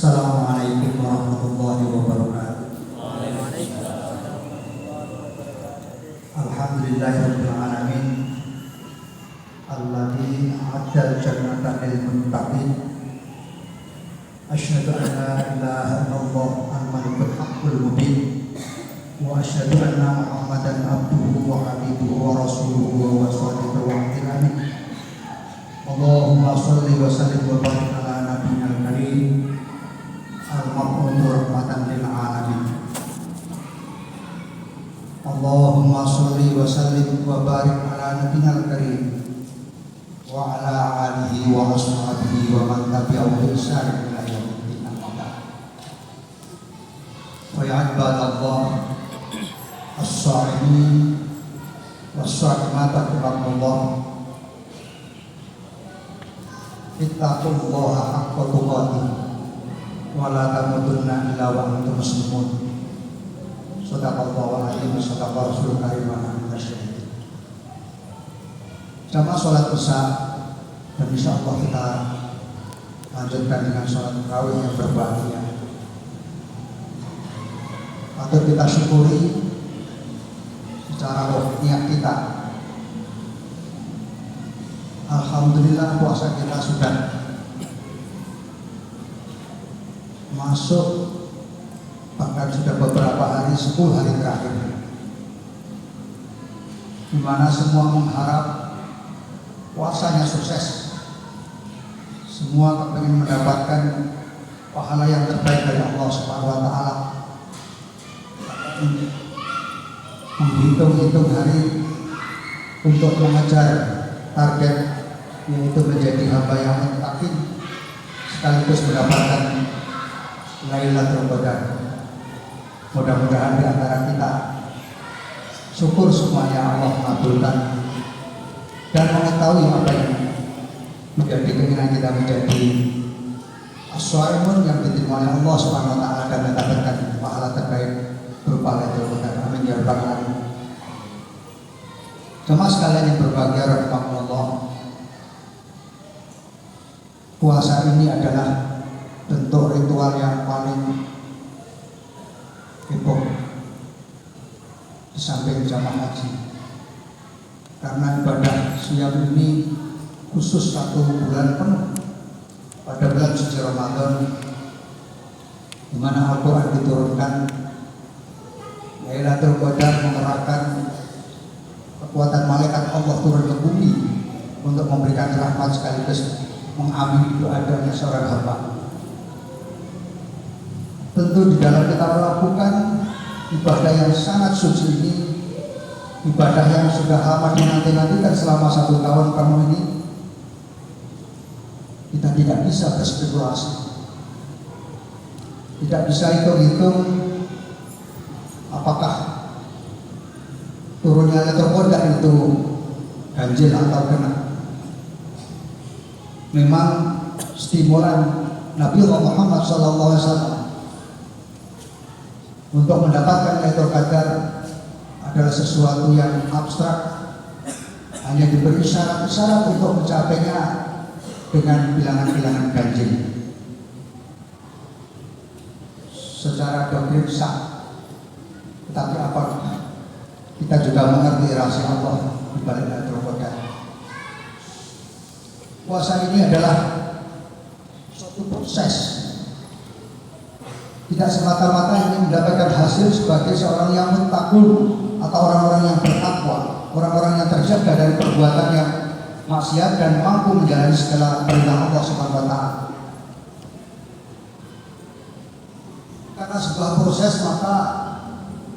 Assalamualaikum warahmatullahi wabarakatuh. Alhamdulillahirabbil alamin. Alladzi a'adda jannatan lil muttaqin. Asyhadu an la ilaha illallah al-malikul haqqul mubin. Wa asyhadu anna Muhammadan abduhu wa habibuhu wa rasuluhu wa sadiqul wa'dil amin. Allahumma shalli wa sallim wa barik ala nabiyyil karim. Al-Mab'uts rahmatan lil alamin. Allahumma sholli wa sallim wa barik ala nabiyyil karim wa ala alihi wa ashabihi wa man tabi'ahum bi ihsan ila yaumil qiyamah. Wa ya ibadallah as-shaimin was-shaimat rahimakumullah. Ittaqullaha haqqa tuqatih wa la tamutunna illa wa antum muslimun. Shadaqallahu al-azim, shadaqa rasulul karim wa nahnu syahidun. Jamaah sholat isya, dan insyaallah kita lanjutkan dengan sholat tarawih yang berbahagia. Patut kita syukuri secara niat kita. Alhamdulillah puasa kita sudah masuk, bahkan sudah beberapa hari, 10 hari terakhir, di mana semua mengharap puasanya sukses. Semua ingin mendapatkan pahala yang terbaik dari Allah Subhanahu wa taala. Menghitung-hitung hari untuk mengejar target, yaitu menjadi hamba yang muttaqin sekaligus mendapatkan Lailatul Qadar. Mudah-mudahan di antara kita syukur semuanya Allah mengabulkan dan mengetahui apa yang menjadi keinginan kita menjadi as-shaimun yang diterima oleh Allah Subhanahu wa taala dan mendapatkan pahala terbaik berupa Lailatul Qadar. Amin ya rabbal alamin. Jemaah sekalian yang berbahagia rahimakumullah, puasa ini adalah bentuk ritual yang paling heboh di samping jamaah haji, karena ibadah siam ini khusus 1 bulan penuh pada bulan suci Ramadan, di mana Al-Quran diturunkan. Lailatul Qadar mengerahkan kekuatan malaikat Allah turun ke bumi untuk memberikan rahmat sekaligus mengamini doa-doanya seorang hamba. Tentu di dalam kita melakukan ibadah yang sangat suci ini, ibadah yang sudah lama dinanti-nantikan selama 1 tahun penuh ini, kita tidak bisa berspekulasi, tidak bisa hitung-hitung apakah turunnya Lailatul Qadar itu ganjil atau genap. Memang stimulan Nabi Muhammad SAW untuk mendapatkan Lailatul Qadar adalah sesuatu yang abstrak, hanya diberi syarat-syarat untuk mencapainya dengan bilangan-bilangan ganjil. Secara doktrin sah, tetapi apa kita juga mengerti rahasia Allah di balik Lailatul Qadar. Puasa ini adalah suatu proses, tidak semata-mata ingin mendapatkan hasil sebagai seorang yang muttaqun atau orang-orang yang bertakwa, orang-orang yang terjaga dari perbuatan yang maksiat dan mampu menjalani segala perintah Allah Subhanahu wa taala. Karena sebuah proses, maka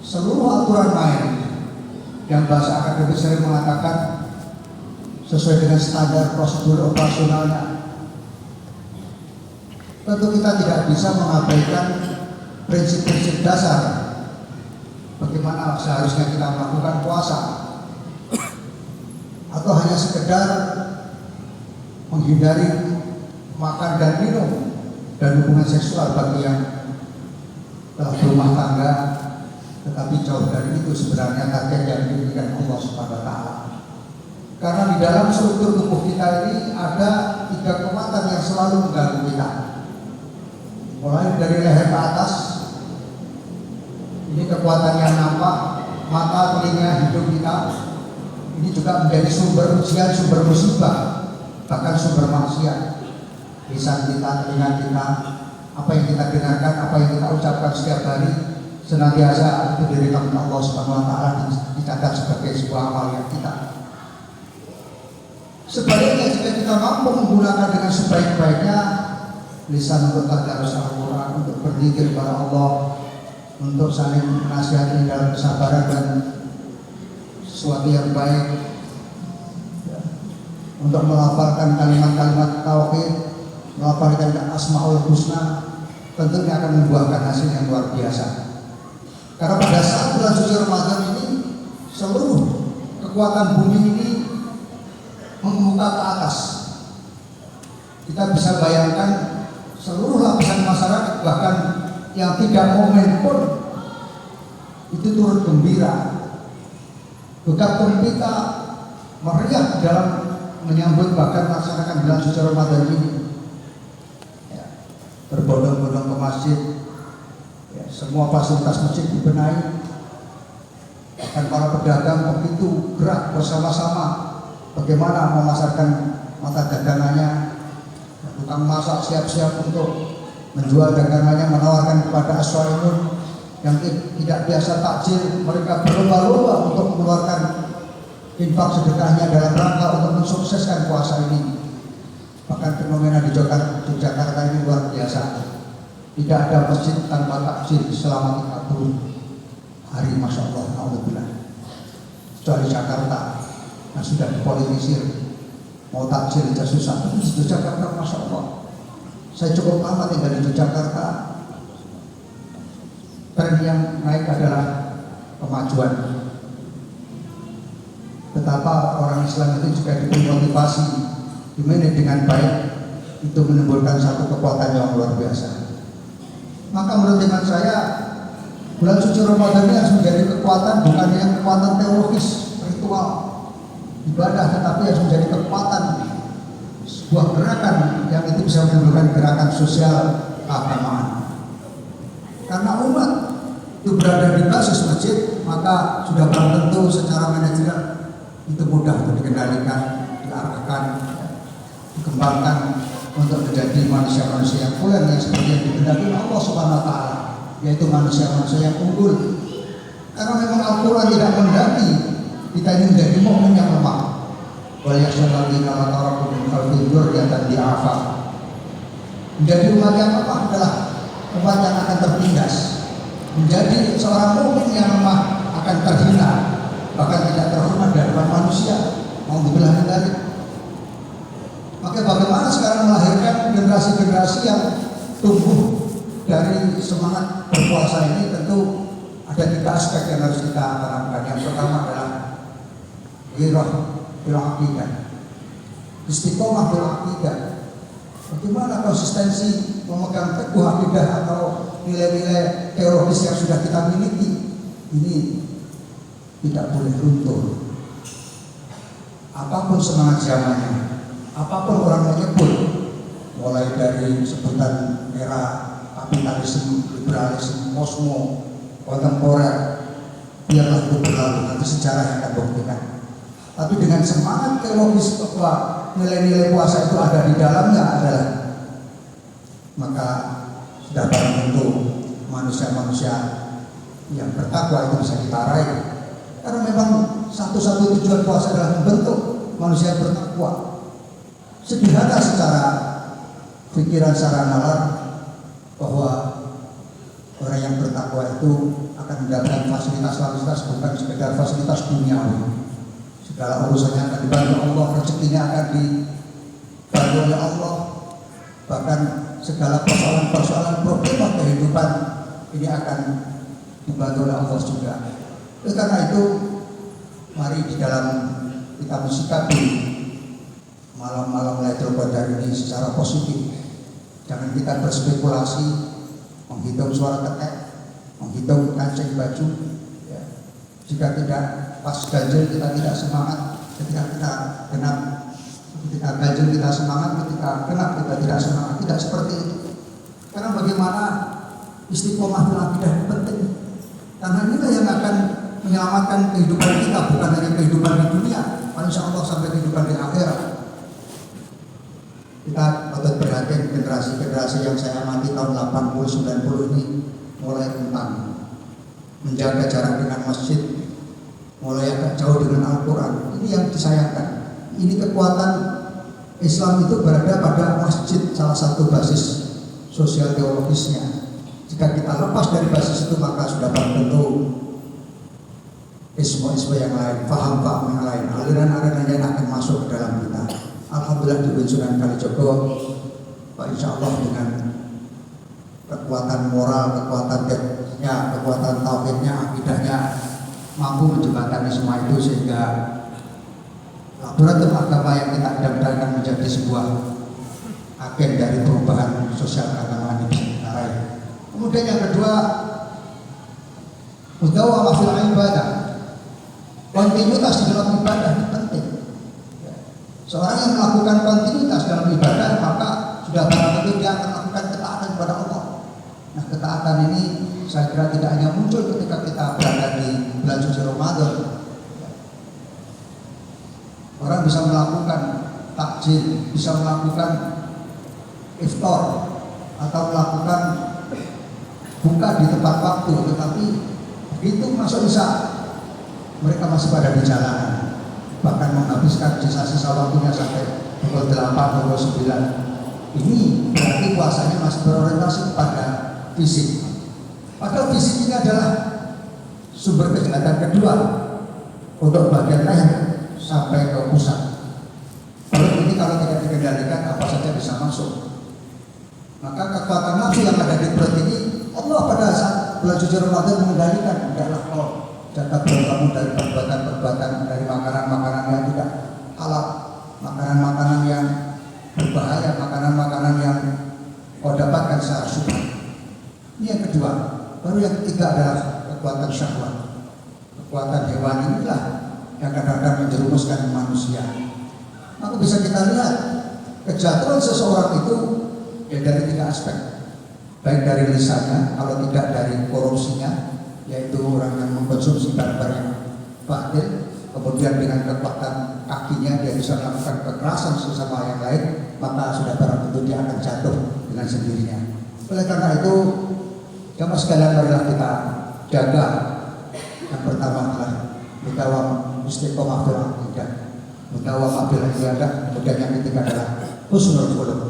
seluruh aturan main yang bahasa akademis sering mengatakan sesuai dengan standar prosedur operasionalnya. Tentu kita tidak bisa mengabaikan prinsip-prinsip dasar bagaimana seharusnya kita melakukan puasa, atau hanya sekedar menghindari makan dan minum dan hubungan seksual bagi yang telah berumah tangga, tetapi jauh dari itu sebenarnya target yang diberikan Allah Subhanahu wa taala. Karena di dalam struktur tubuh kita ini ada 3 kekuatan yang selalu mengganggu kita. mulai dari leher ke atas. Ini kekuatan yang nampak, mata, telinga, hidung kita. Ini juga menjadi sumber ujian, sumber musibah, bahkan sumber maksiat. Lisan kita, telinga kita, apa yang kita dengarkan, apa yang kita ucapkan setiap hari, senantiasa itu dari Allah Subhanahu wa Ta'ala dicatat sebagai sebuah amal yang kita. Sebaliknya, jika kita mampu menggunakan dengan sebaik-baiknya lisan untuk tadarus Al-Quran, untuk berzikir kepada Allah, untuk saling menasihati dalam kesabaran dan sesuatu yang baik, untuk melafalkan kalimat-kalimat tauhid, melafalkan Asmaul Husna, tentunya akan membuahkan hasil yang luar biasa. Karena pada saat bulan suci Ramadan ini, seluruh kekuatan bumi ini mengemuka ke atas. Kita bisa bayangkan seluruh lapisan masyarakat, bahkan yang tidak momen pun itu turut gembira, gegap gempita, meriah dalam menyambut bahkan melaksanakan bulan suci Ramadan ini. Ya, berbondong-bondong ke masjid, ya, semua fasilitas masjid dibenahi, bahkan para pedagang begitu gerak bersama-sama bagaimana memasarkan mata dagangannya. Tukang masak siap-siap untuk menjual dagangannya, menawarkan kepada aswa'imun yang tidak biasa takjil. Mereka berlomba-lomba untuk mengeluarkan infak sedekahnya dalam rangka untuk mensukseskan puasa ini. Bahkan fenomena di Yogyakarta ini luar biasa. Tidak ada masjid tanpa takjil selama 30 hari, Masya Allah, alhamdulillah. Kecuali Jakarta yang sudah dipolitisir, mau takjil aja susah. Di Yogyakarta, Masya Allah, saya cukup lama tinggal di Yogyakarta. Tren yang naik adalah kemajuan. Betapa orang Islam itu juga diberi motivasi, dimanage dengan baik, itu menimbulkan satu kekuatan yang luar biasa. Maka menurut iman saya, bulan suci Ramadan ini harus menjadi kekuatan, bukan yang kekuatan teologis, ritual, ibadah, tetapi harus menjadi kekuatan, sebuah gerakan yang itu bisa menimbulkan gerakan sosial keagamaan. Karena umat itu berada di basis masjid, maka sudah barang tentu secara manajerial itu mudah untuk dikendalikan, diarahkan, dikembangkan untuk menjadi manusia-manusia yang pulen, yang seperti yang dikehendaki Allah Subhanahu wa Ta'ala, yaitu manusia-manusia yang unggul. Karena memang Al-Quran tidak menghendaki kita ini menjadi mukmin yang lemah. Wa yasyalladzina la taraku min khalfihim dzurriyyatan di'afa. Menjadi umat yang lemah adalah umat yang akan tertindas. Menjadi seorang mukmin yang lemah akan terhina, bahkan tidak terhormat di hadapan manusia. Alhamdulillah min dzalik. Maka bagaimana sekarang melahirkan generasi-generasi yang tumbuh dari semangat berpuasa ini? Tentu ada 3 aspek yang harus kita tanamkan. Yang pertama adalah bil aqidah, istiqomah bil aqidah. Bagaimana konsistensi memegang teguh aqidah atau nilai-nilai teologis yang sudah kita miliki ini tidak boleh runtuh. Apapun semangat zamannya, apapun orang menyebut, mulai dari sebutan era kapitalisme, liberalisme, kosmo, kontemporer, biarlah itu berlalu, nanti sejarah yang akan buktikan. Tapi dengan semangat teologis bahwa nilai-nilai puasa itu ada di dalamnya adalah, maka sudah barang tentu manusia-manusia yang bertakwa itu bisa kita raih. Karena memang satu-satu tujuan puasa adalah membentuk manusia yang bertakwa. Sederhana secara pikiran, secara nalar, bahwa orang yang bertakwa itu akan mendapatkan fasilitas-fasilitas, bukan sekedar fasilitas duniawi. Segala urusannya akan dibantu Allah, rezekinya akan dibantu oleh Allah, bahkan segala persoalan-persoalan problema kehidupan ini akan dibantu oleh Allah juga. Oleh karena itu, mari di dalam kita mensikapi malam-malam Lailatul Qadar ini secara positif. Jangan kita berspekulasi, menghitung suara ketek, menghitung kancing baju. Ya. Jika tidak pas ganjil kita tidak semangat, ketika kita genap, ketika ganjil kita semangat, ketika genap kita tidak semangat. Tidak seperti itu. Karena bagaimana istiqomah fil akidah itu penting. Karena inilah yang akan menyelamatkan kehidupan kita, bukan hanya kehidupan di dunia, insya Allah sampai kehidupan di akhirat. Kita patut perhatian generasi-generasi yang saya amati tahun 80-90 ini mulai rentan menjaga jarak dengan masjid, mulai agak jauh dengan Al-Quran. Ini yang disayangkan. Ini kekuatan Islam itu berada pada masjid, salah satu basis sosial teologisnya. Jika kita lepas dari basis itu, maka sudah tentu isme-isme yang lain, paham-paham yang lain, aliran-aliran yang akan masuk ke dalam kita. Alhamdulillah di Sunan Kalijogo, Pak, insya Allah dengan kekuatan moral, kekuatan teknisnya, kekuatan tauhidnya, akidahnya mampu menjembatani semua itu sehingga laboratorium agama yang kita idam-idamkan menjadi sebuah agen dari perubahan sosial keagamaan di negara ini. Kemudian yang kedua, mudawamah fil ibadah. Kontinuitas di dalam ibadah itu penting. Seorang yang melakukan kontinuitas dalam ibadah, maka sudah barang tentu dia akan melakukan ketaatan kepada Allah. Nah, ketaatan ini saya kira tidak hanya muncul ketika kita berada di bulan suci Ramadan. Orang bisa melakukan takjil, bisa melakukan iftar, atau melakukan buka di tempat waktu, tetapi begitu masuk isya mereka masih pada di jalanan, bahkan menghabiskan sisa-sisa waktunya sampai pukul 8, pukul 9. Ini berarti puasanya masih berorientasi pada fisik. Padahal fisik ini adalah sumber kejahatan kedua untuk bagian leher sampai ke pusat. Kalau tidak dikendalikan, apa saja bisa masuk. Maka kekuatan nafsu yang ada di perut ini, Allah pada saat bulan suci Ramadan mengendalikan. Adalah kalau jaga perut kamu dari perbuatan-perbuatan, dari makanan-makanan yang tidak halal, makanan-makanan yang berbahaya, makanan-makanan yang kau dapatkan secara syubhat. Ini yang kedua. Baru yang ketiga adalah kekuatan syahwat. Kekuatan hewan inilah yang kadang-kadang menjerumuskan manusia. Maka bisa kita lihat kejatuhan seseorang itu ya dari tiga aspek. Baik dari lisannya, kalau tidak dari korupsinya, yaitu orang yang mengkonsumsi barang-barang yang batil. Kemudian dengan kekuatan kakinya dia bisa melakukan kekerasan sesama yang lain, maka sudah barang tentu dia akan jatuh dengan sendirinya. Oleh karena itu, jamaah sekalian, marilah kita jaga. Yang pertama adalah mudawam istiqomah fil aqidah, mudawam fil ibadah. Kemudian yang ketiga adalah husnul khuluq.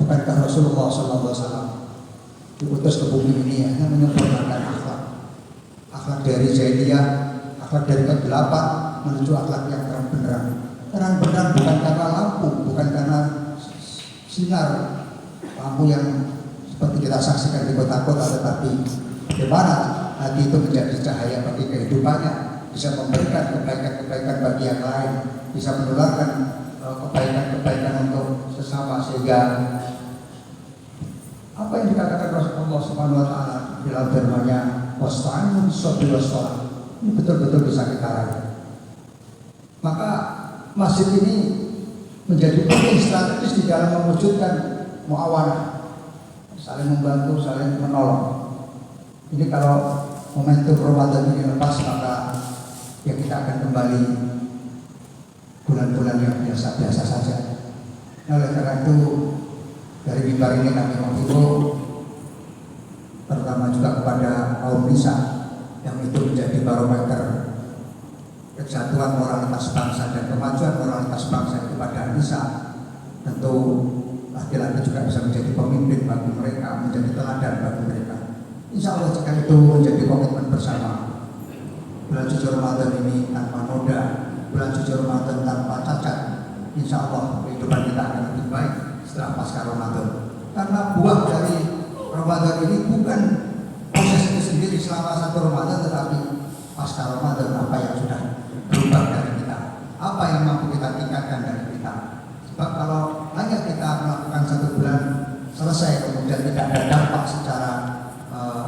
Bukankah Rasulullah SAW diutus ke bumi ini hanya menyempurnakan akhlak dari jahiliyah, akhlak dari kegelapan menuju akhlak yang terang benderang. Terang benderang bukan karena lampu, bukan karena sinar lampu yang seperti kita saksikan di kota-kota, tetapi bagaimana hati itu menjadi cahaya bagi kehidupannya, bisa memberikan kebaikan-kebaikan bagi yang lain, bisa menularkan kebaikan-kebaikan untuk sesama, sehingga apa yang dikatakan Rasulullah Subhanahu wa taala dalam firman-Nya, wasta'inu bis-sabri was-shalah, ini betul-betul bisa kita raih. Maka masjid ini menjadi penting strategis di dalam mewujudkan muawanah, saling membantu, saling menolong. Ini kalau momentum Ramadan ini lepas, maka ya kita akan kembali bulan-bulan yang biasa-biasa saja. Oleh karena itu, dari mimbar ini kami menghimbau terutama juga kepada kaum nisa yang itu menjadi barometer kesatuan moralitas bangsa dan kemajuan moralitas bangsa itu pada nisa. Tentu laki-laki juga bisa menjadi pemimpin bagi mereka, menjadi teladan bagi mereka. Insya Allah jika itu menjadi komitmen bersama, bulan suci Ramadan ini tanpa noda, bulan suci Ramadan tanpa cacat, insya Allah kehidupan kita akan lebih baik setelah pasca Ramadan. Karena buah dari Ramadan ini bukan proses itu sendiri selama satu Ramadan, tetapi pasca Ramadan apa yang sudah berubah dari kita, apa yang mampu kita tingkatkan dari kita. Sebab kalau hanya kita melakukan satu bulan selesai kemudian tidak ada dampak secara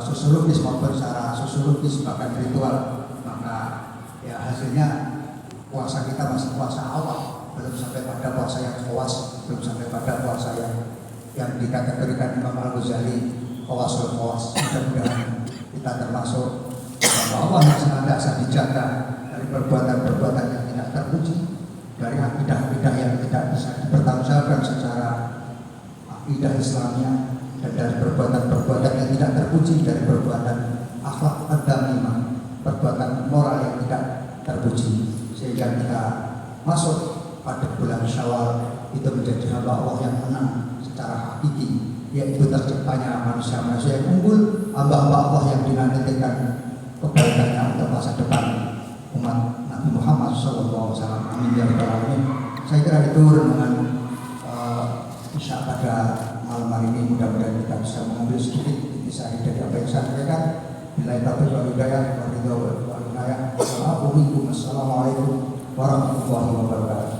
sosiologis maupun secara sosiologis bahkan ritual, maka ya hasilnya puasa kita masih puasa awal, belum sampai pada puasa yang puas, belum sampai pada puasa yang yang dikategorikan Imam Al-Ghazali Qawasul Qawas. Mudah-mudahan kita termasuk bahwa Allah yang senantiasa dijaga dari perbuatan-perbuatan yang tidak terpuji, dari akidah-akidah yang tidak bisa dipertanggungjawabkan secara akidah Islamnya, dan dari perbuatan-perbuatan yang tidak terpuji, dari perbuatan akhlak ad-damimah, perbuatan moral yang tidak terpuji, sehingga kita masuk pada bulan Syawal itu menjadi hamba Allah yang menang secara hakiki, yaitu terciptanya manusia-manusia yang unggul, hamba-hamba Allah yang dinantikan kebaikannya untuk masa depan umat Nabi Muhammad SAW. Amin ya rabbal alamin. Saya kira itu renungan Isya pada malam hari ini. Mudah-mudahan kita bisa mengambil sedikit intisari dari apa yang saya sampaikan. Bila taufiq wal hidayah wa ridha wal inayah. Wassalamualaikum warahmatullahi wabarakatuh.